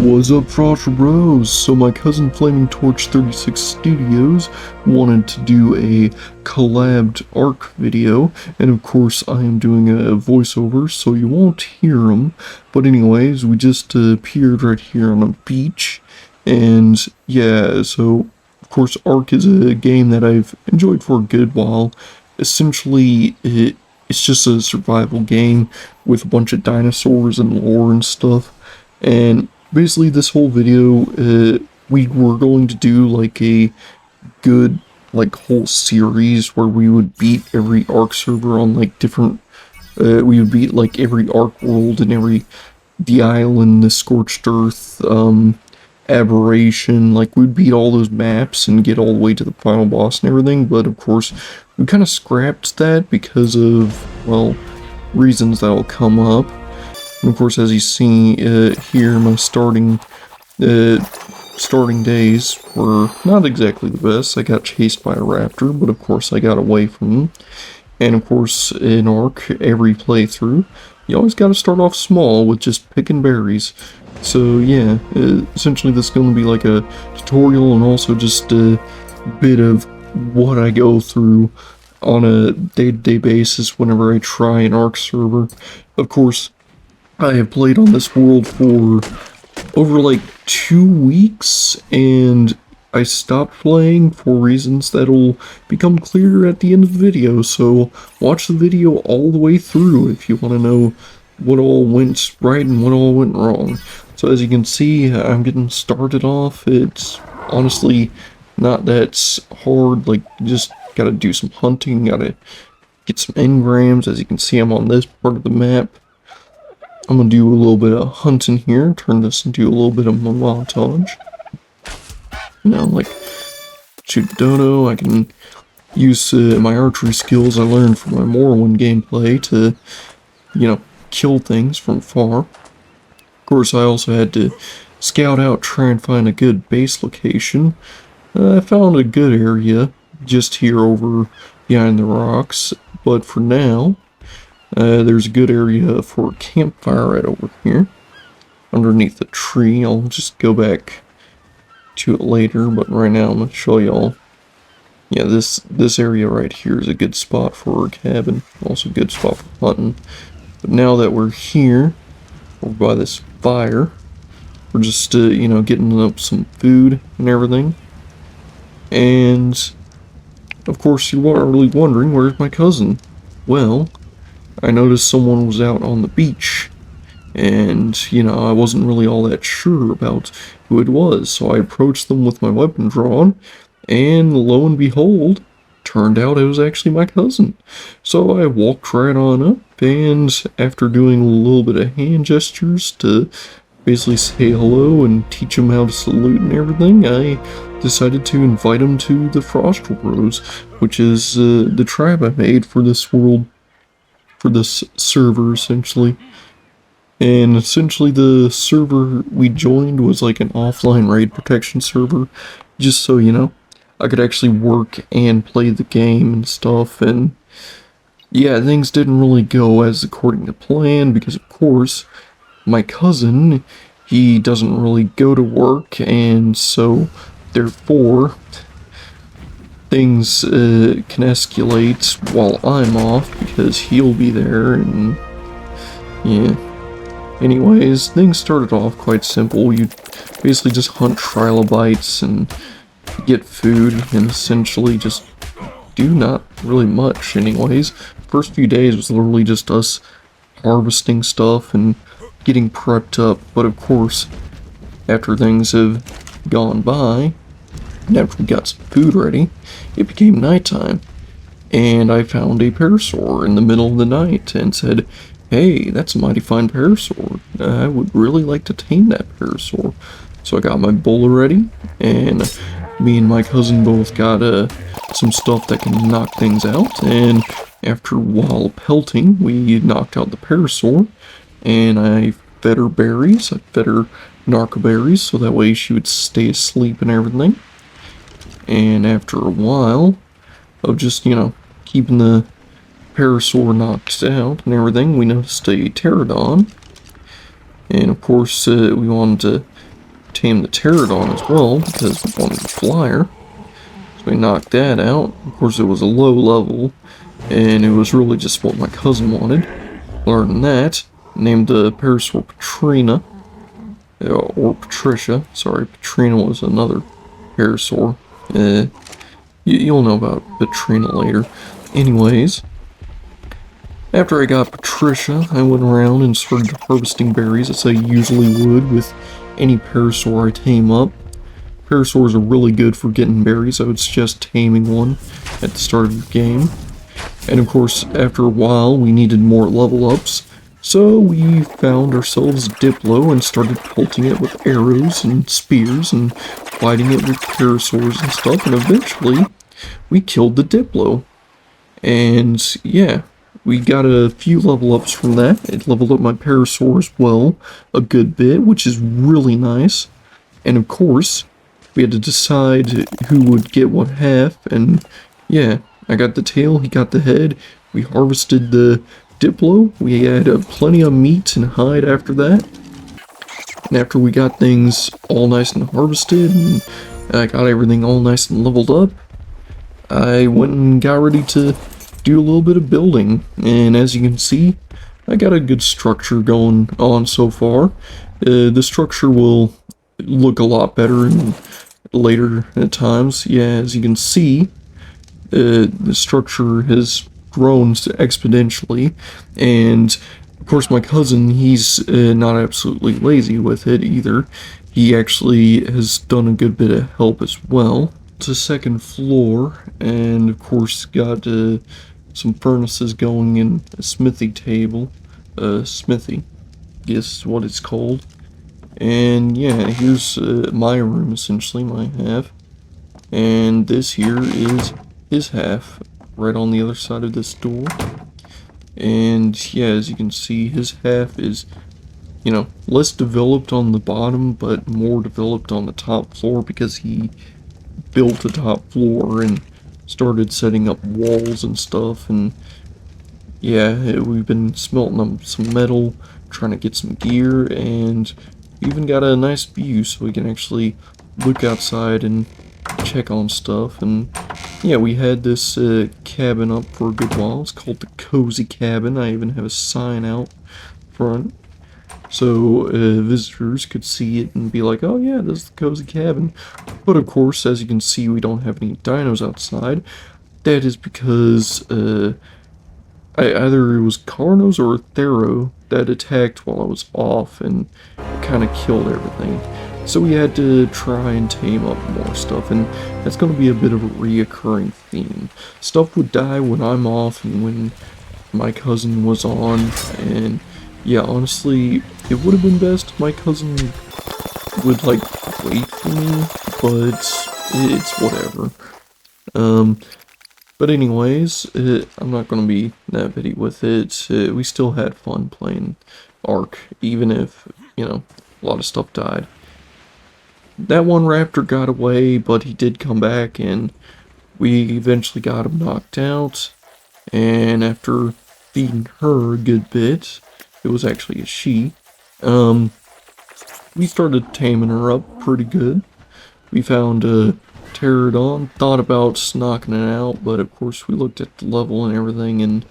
What's up, Frosher Bros? So my cousin Flaming Torch 36 Studios wanted to do a collabed ARK video, and of course I am doing a voiceover, so you won't hear him. But anyways, we just appeared right here on a beach, and yeah, so of course ARK is a game that I've enjoyed for a good while. Essentially, it's just a survival game with a bunch of dinosaurs and lore and stuff, and basically this whole video, we were going to do like a good, like, whole series where we would beat every ARK server on like different, we would beat like every ARK world and the island, the Scorched Earth, Aberration, like we'd beat all those maps and get all the way to the final boss and everything, but of course we kind of scrapped that because of, well, reasons that'll come up. And of course, as you see here, my starting days were not exactly the best. I got chased by a raptor, but of course I got away from him. And of course, in ARK, every playthrough, you always got to start off small with just picking berries. So yeah, essentially this is going to be like a tutorial and also just a bit of what I go through on a day-to-day basis whenever I try an ARK server. Of course, I have played on this world for over like 2 weeks, and I stopped playing for reasons that'll become clear at the end of the video, so watch the video all the way through if you want to know what all went right and what all went wrong. So as you can see, I'm getting started off. It's honestly not that hard, like, you just gotta do some hunting, gotta get some engrams. As you can see, I'm on this part of the map. I'm gonna do a little bit of hunting here, turn this into a little bit of a montage. Now, like, shoot dodo, I can use my archery skills I learned from my Morrowind gameplay to, you know, kill things from far. Of course, I also had to scout out, try and find a good base location. I found a good area just here over behind the rocks, but for now, there's a good area for a campfire right over here, underneath the tree. I'll just go back to it later, but right now I'm going to show y'all. Yeah, this area right here is a good spot for a cabin, also a good spot for hunting. But now that we're here, over by this fire, we're just, you know, getting up some food and everything. And, of course, you're really wondering, where's my cousin? Well, I noticed someone was out on the beach, and, you know, I wasn't really all that sure about who it was, so I approached them with my weapon drawn, and lo and behold, turned out it was actually my cousin. So I walked right on up, and after doing a little bit of hand gestures to basically say hello and teach him how to salute and everything, I decided to invite him to the Frosher Bros, which is the tribe I made for this world, for this server, essentially. And essentially the server we joined was like an offline raid protection server, just so, you know, I could actually work and play the game and stuff. And yeah, things didn't really go as according to plan, because of course my cousin, he doesn't really go to work, and so therefore things can escalate while I'm off, because he'll be there. And yeah, anyways, things started off quite simple. You basically just hunt trilobites and get food, and essentially just do not really much. Anyways, first few days was literally just us harvesting stuff and getting prepped up. But of course, after things have gone by, and after we got some food ready, it became nighttime, and I found a parasaur in the middle of the night and said, "Hey, that's a mighty fine parasaur. I would really like to tame that parasaur." So I got my bowl ready, and me and my cousin both got some stuff that can knock things out, and after a while pelting, we knocked out the parasaur, and I fed her berries. I fed her narcoberries, so that way she would stay asleep and everything. And after a while of just, you know, keeping the parasaur knocked out and everything, we noticed a pterodon. And of course, we wanted to tame the Pterodon as well, because we wanted the flyer. So we knocked that out. Of course, it was a low level, and it was really just what my cousin wanted. Learned that. Named the Parasaur Patrina. Or Patricia. Sorry, Patrina was another Parasaur. You'll know about Patrina later. Anyways, after I got Patricia, I went around and started harvesting berries as I usually would with any Parasaur I tame up. Parasaurs are really good for getting berries. I would suggest taming one at the start of the game. And of course, after a while, we needed more level ups. So we found ourselves a Diplo and started pelting it with arrows and spears and fighting it with Parasaurs and stuff. And eventually, we killed the Diplo. And yeah, we got a few level ups from that. It leveled up my Parasaur as well a good bit, which is really nice. And of course, we had to decide who would get what half, and yeah, I got the tail, he got the head. We harvested the Diplo. We had plenty of meat and hide after that. And after we got things all nice and harvested, and I got everything all nice and leveled up, I went and got ready to do a little bit of building. And as you can see, I got a good structure going on so far. The structure will look a lot better in later times. Yeah, as you can see, the structure has grown exponentially, and of course my cousin, he's not absolutely lazy with it either. He actually has done a good bit of help as well. It's a second floor, and of course got some furnaces going in a smithy table. Smithy, guess is what it's called. And yeah, here's my room, essentially, my half. And this here is his half, right on the other side of this door. And yeah, as you can see, his half is, you know, less developed on the bottom, but more developed on the top floor because he built the top floor and started setting up walls and stuff. And yeah, we've been smelting up some metal, trying to get some gear, and even got a nice view so we can actually look outside and check on stuff. And yeah, we had this cabin up for a good while. It's called the Cozy Cabin. I even have a sign out front so visitors could see it and be like, oh yeah, this is the Cozy Cabin. But of course, as you can see, we don't have any dinos outside. That is because either it was Carnos or Thero that attacked while I was off and kind of killed everything. So we had to try and tame up more stuff, and that's going to be a bit of a reoccurring theme. Stuff would die when I'm off and when my cousin was on, and yeah, honestly, it would have been best if my cousin would, like, wait for me, but it's whatever. But anyways, I'm not going to be that petty with it. We still had fun playing Ark, even if, you know, a lot of stuff died. That one raptor got away, but he did come back, and we eventually got him knocked out. And after feeding her a good bit, it was actually a she, we started taming her up pretty good. We found a Pterodon, thought about knocking it out, but of course we looked at the level and everything, and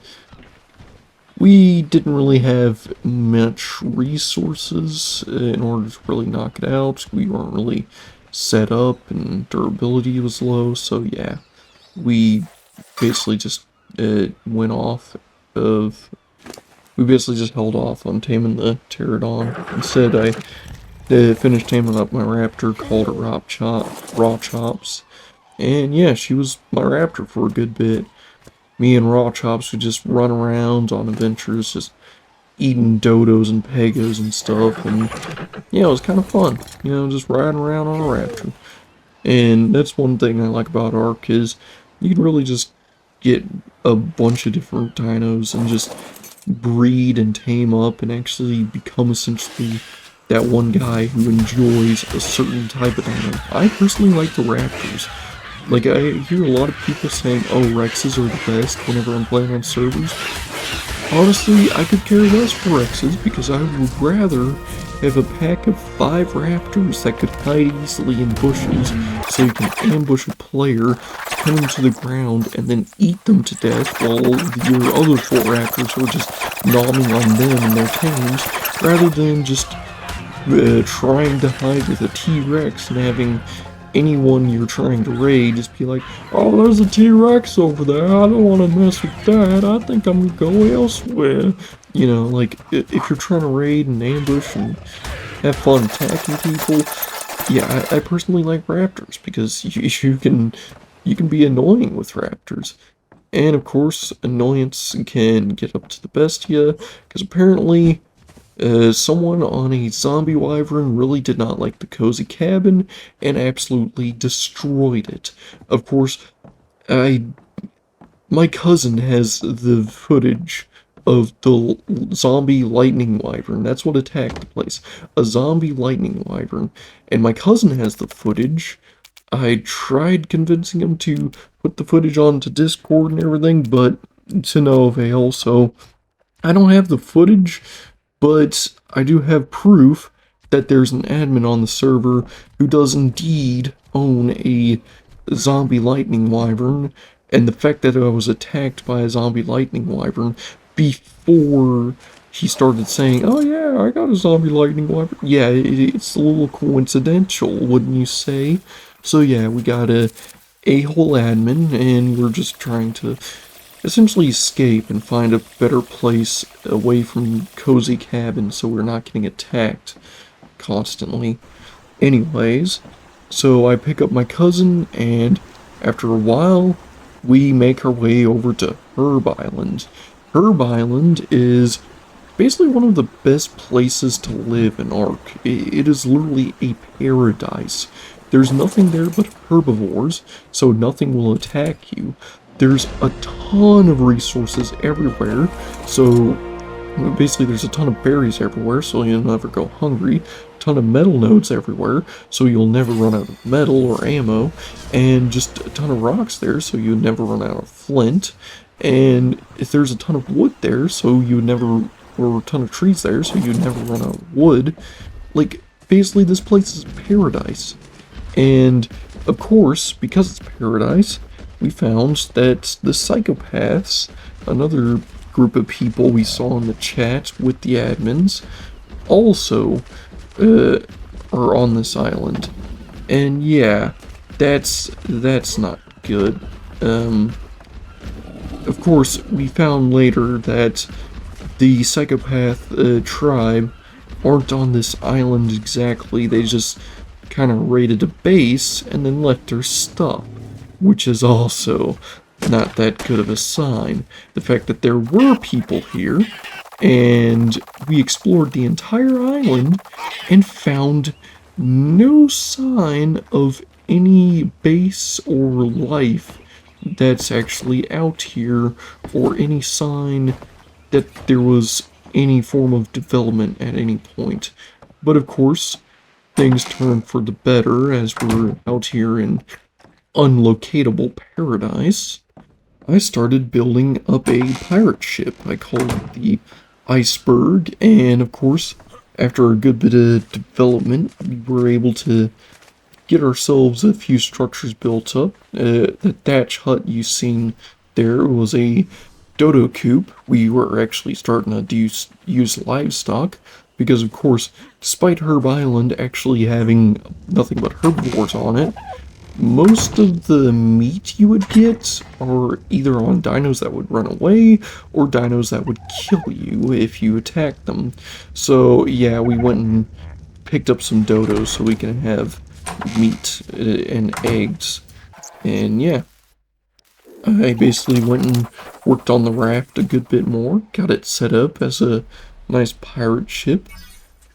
we didn't really have much resources in order to really knock it out. We weren't really set up, and durability was low, so yeah, we basically just went off of... We basically just held off on taming the Pterodon. Instead, I finished taming up my raptor, called her Raw Chops. And yeah, she was my raptor for a good bit. Me and Raw Chops would just run around on adventures, just eating dodos and pegos and stuff. And yeah, it was kind of fun, you know, just riding around on a raptor. And that's one thing I like about Ark, is you can really just get a bunch of different dinos and just breed and tame up and actually become essentially that one guy who enjoys a certain type of dino. I personally like the raptors. Like, I hear a lot of people saying, oh, Rexes are the best whenever I'm playing on servers. Honestly, I could care less for Rexes because I would rather have a pack of 5 raptors that could hide easily in bushes, so you can ambush a player, pin them to the ground, and then eat them to death while your other 4 raptors are just nomming on them and their tames, rather than just trying to hide with a T-Rex and having anyone you're trying to raid just be like, oh, there's a T-Rex over there, I don't want to mess with that, I think I'm gonna go elsewhere. You know, like, if you're trying to raid and ambush and have fun attacking people, yeah, I personally like raptors, because you can be annoying with raptors. And of course, annoyance can get up to the best of you, because apparently someone on a zombie wyvern really did not like the cozy cabin and absolutely destroyed it. Of course, my cousin has the footage of the zombie lightning wyvern. That's what attacked the place. A zombie lightning wyvern. And my cousin has the footage. I tried convincing him to put the footage onto Discord and everything, but to no avail, so I don't have the footage, but I do have proof that there's an admin on the server who does indeed own a zombie lightning wyvern, and the fact that I was attacked by a zombie lightning wyvern before he started saying, oh yeah, I got a zombie lightning wyvern. Yeah, it's a little coincidental, wouldn't you say? So yeah, we got a a-hole admin, and we're just trying to essentially escape and find a better place away from cozy cabin so we're not getting attacked constantly. Anyways, so I pick up my cousin, and after a while, we make our way over to Herb Island. Herb Island is basically one of the best places to live in Ark. It is literally a paradise. There's nothing there but herbivores, so nothing will attack you. There's a ton of resources everywhere, so basically there's a ton of berries everywhere, so you'll never go hungry. A ton of metal nodes everywhere, so you'll never run out of metal or ammo. And just a ton of rocks there, so you'll never run out of flint. And if there's a ton of wood there, so you never, or a ton of trees there, so you'd never run out of wood. Like, basically this place is paradise. And, of course, because it's paradise, we found that the psychopaths, another group of people we saw in the chat with the admins, also are on this island. And yeah, that's not good. Of course, we found later that the psychopath tribe aren't on this island exactly. They just kind of raided a base and then left their stuff, which is also not that good of a sign. The fact that there were people here, and we explored the entire island and found no sign of any base or life that's actually out here, or any sign that there was any form of development at any point. But of course, things turn for the better as we're out here in unlocatable paradise. I started building up a pirate ship. I called it the Iceberg, and of course, after a good bit of development, we were able to get ourselves a few structures built up. The thatch hut you seen there was a dodo coop. We were actually starting to use livestock, because of course, despite Herb Island actually having nothing but herbivores on it, most of the meat you would get are either on dinos that would run away, or dinos that would kill you if you attacked them. So yeah, we went and picked up some dodos so we can have meat and eggs. And yeah, I basically went and worked on the raft a good bit more, got it set up as a nice pirate ship.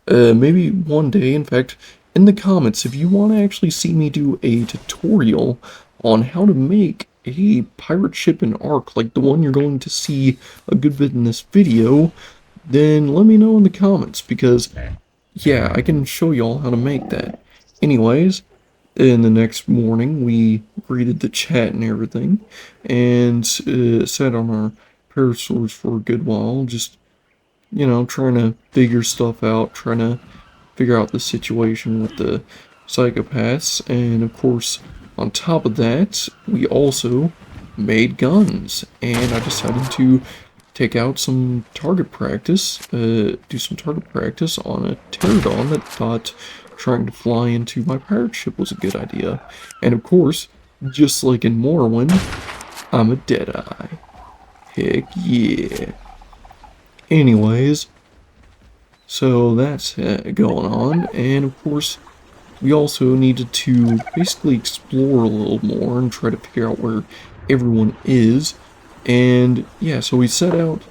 Maybe one day, in fact, in the comments, if you want to actually see me do a tutorial on how to make a pirate ship in Ark, like the one you're going to see a good bit in this video, then let me know in the comments, because yeah, I can show y'all how to make that. Anyways, in the next morning, we greeted the chat and everything, and sat on our parasaurs for a good while, just, you know, trying to figure stuff out, trying to figure out the situation with the psychopaths, and of course, on top of that, we also made guns, and I decided to take out some target practice, do some target practice on a pterodon that thought trying to fly into my pirate ship was a good idea. And of course, just like in Morrowind, I'm a Deadeye. Heck yeah. Anyways, so that's going on, and of course, we also needed to basically explore a little more and try to figure out where everyone is. And yeah, so we set out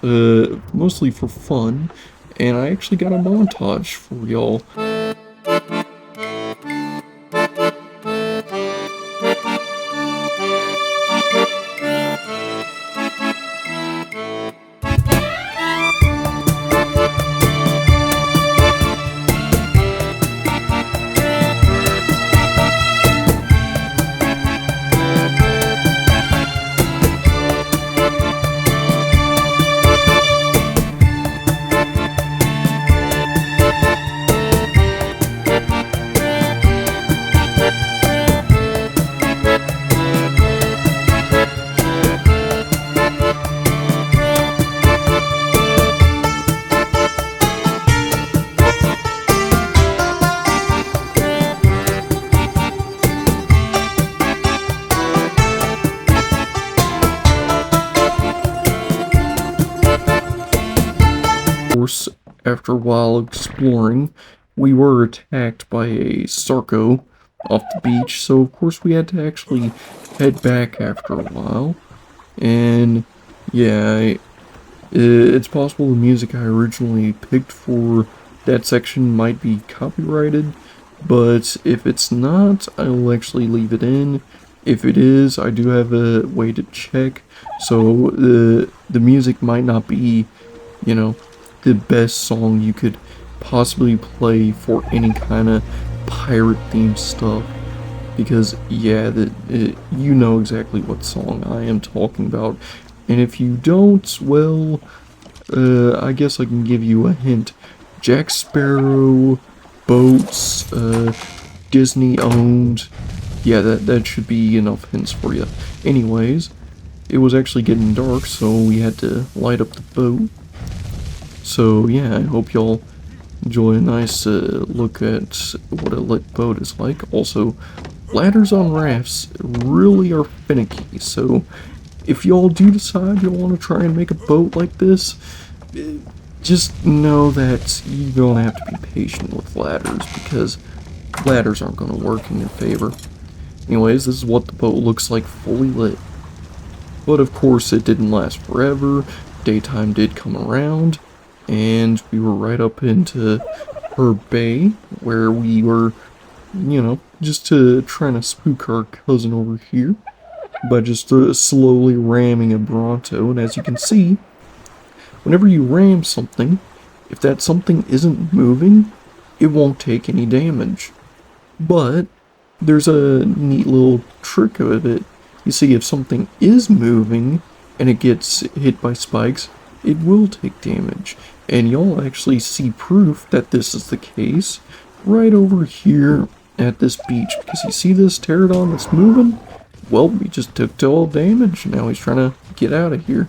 mostly for fun, and I actually got a montage for y'all. Course, after a while exploring, we were attacked by a Sarco off the beach, so of course we had to actually head back after a while. And yeah, it's possible the music I originally picked for that section might be copyrighted, but if it's not, I'll actually leave it in. If it is, I do have a way to check, so the music might not be, you know, the best song you could possibly play for any kind of pirate themed stuff, because yeah, you know exactly what song I am talking about, and if you don't, well, I guess I can give you a hint. Jack Sparrow, boats, Disney owned, yeah, that should be enough hints for you. Anyways, it was actually getting dark, so we had to light up the boat. So yeah, I hope y'all enjoy a nice look at what a lit boat is like. Also, ladders on rafts really are finicky, so if y'all do decide you'll want to try and make a boat like this, just know that you're going to have to be patient with ladders, because ladders aren't going to work in your favor. Anyways, this is what the boat looks like fully lit. But of course it didn't last forever, daytime did come around, and we were right up into her bay, where we were, you know, just trying to spook our cousin over here by just slowly ramming a Bronto. And as you can see, whenever you ram something, if that something isn't moving, it won't take any damage. But there's a neat little trick of it. You see, if something is moving and it gets hit by spikes, it will take damage. And you'll actually see proof that this is the case right over here at this beach. Because you see this pterodon that's moving? Well, he just took all damage. Now he's trying to get out of here.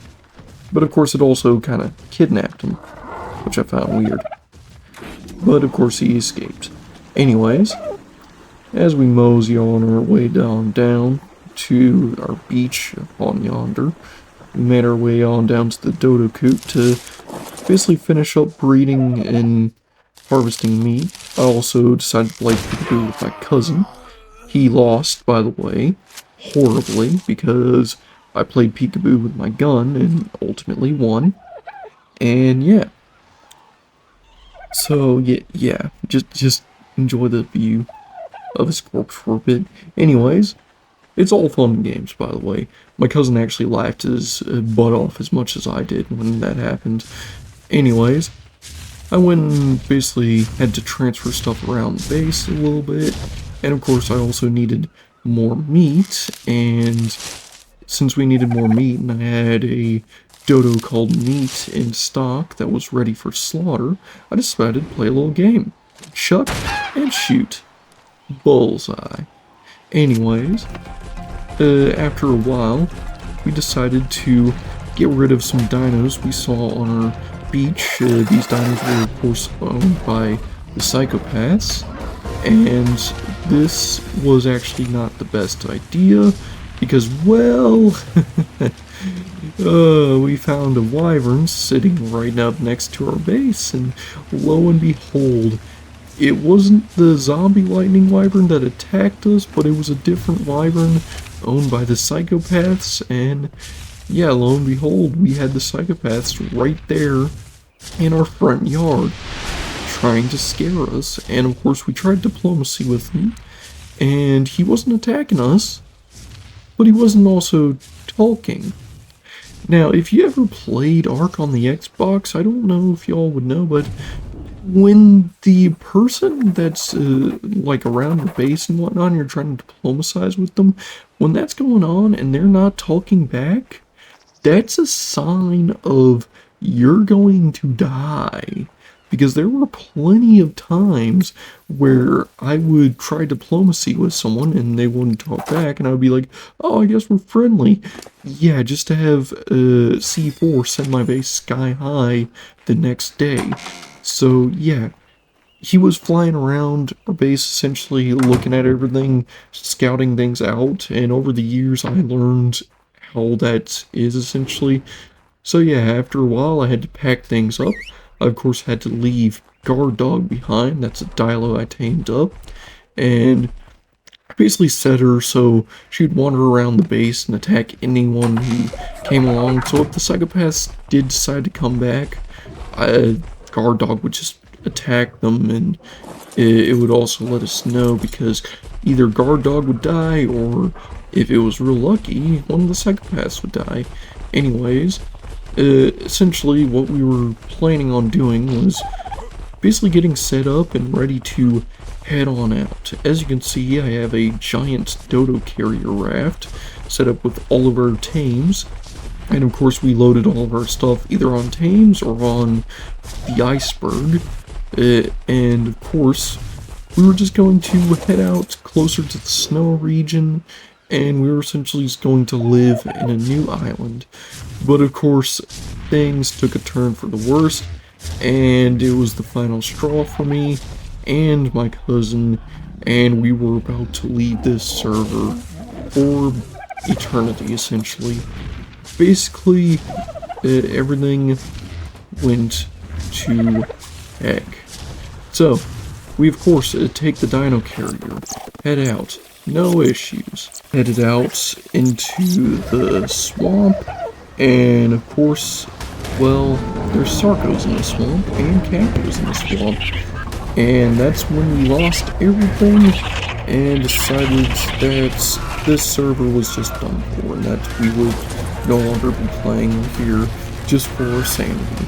But of course it also kind of kidnapped him, which I found weird. But of course he escaped. Anyways, as we mosey on our way down to our beach on yonder, we made our way on down to the dodo coop to basically finish up breeding and harvesting meat. I also decided to play peekaboo with my cousin. He lost, by the way, horribly, because I played peekaboo with my gun and ultimately won. And yeah. So yeah, just enjoy the view of his corpse for a bit. Anyways, it's all fun and games, by the way. My cousin actually laughed his butt off as much as I did when that happened. Anyways, I went and basically had to transfer stuff around the base a little bit. And of course, I also needed more meat. And since we needed more meat and I had a dodo called Meat in stock that was ready for slaughter, I decided to play a little game. chuck, and shoot. Bullseye. Anyways, after a while, we decided to get rid of some dinos we saw on our beach. These dinos were, of course, owned by the psychopaths, and this was actually not the best idea because, well, we found a wyvern sitting right up next to our base, and lo and behold, it wasn't the zombie lightning wyvern that attacked us, but it was a different wyvern owned by the psychopaths, and yeah, lo and behold, we had the psychopaths right there in our front yard trying to scare us, and of course we tried diplomacy with him, and he wasn't attacking us, but he wasn't also talking. Now, if you ever played Ark on the Xbox, I don't know if y'all would know, but when the person that's like around your base and whatnot, and you're trying to diplomatize with them, when that's going on and they're not talking back, that's a sign of you're going to die. Because there were plenty of times where I would try diplomacy with someone and they wouldn't talk back, and I would be like, oh, I guess we're friendly. Yeah, just to have C4 send my base sky high the next day. So yeah, he was flying around our base essentially looking at everything, scouting things out, and over the years I learned how that is essentially. So yeah, after a while I had to pack things up. I of course had to leave Guard Dog behind, that's a Dilo I tamed up, and I basically set her so she'd wander around the base and attack anyone who came along. So if the psychopaths did decide to come back, Guard Dog would just attack them, and it would also let us know, because either Guard Dog would die, or if it was real lucky, one of the psychopaths would die. Anyways, essentially what we were planning on doing was basically getting set up and ready to head on out. As you can see, I have a giant dodo carrier raft set up with all of our tames, and of course we loaded all of our stuff either on tames or on the iceberg, and of course we were just going to head out closer to the snow region, and we were essentially just going to live in a new island. But of course, things took a turn for the worst, and it was the final straw for me and my cousin, and we were about to leave this server for eternity, essentially. Basically, everything went to heck. So, we of course take the dino carrier, head out, no issues. Headed out into the swamp, and of course, well, there's Sarcos in the swamp and Capos in the swamp, and that's when we lost everything and decided that this server was just done for, and that we would no longer be playing here just for our sanity.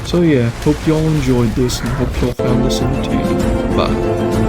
So yeah, hope y'all enjoyed this and hope y'all found this entertaining. Bye.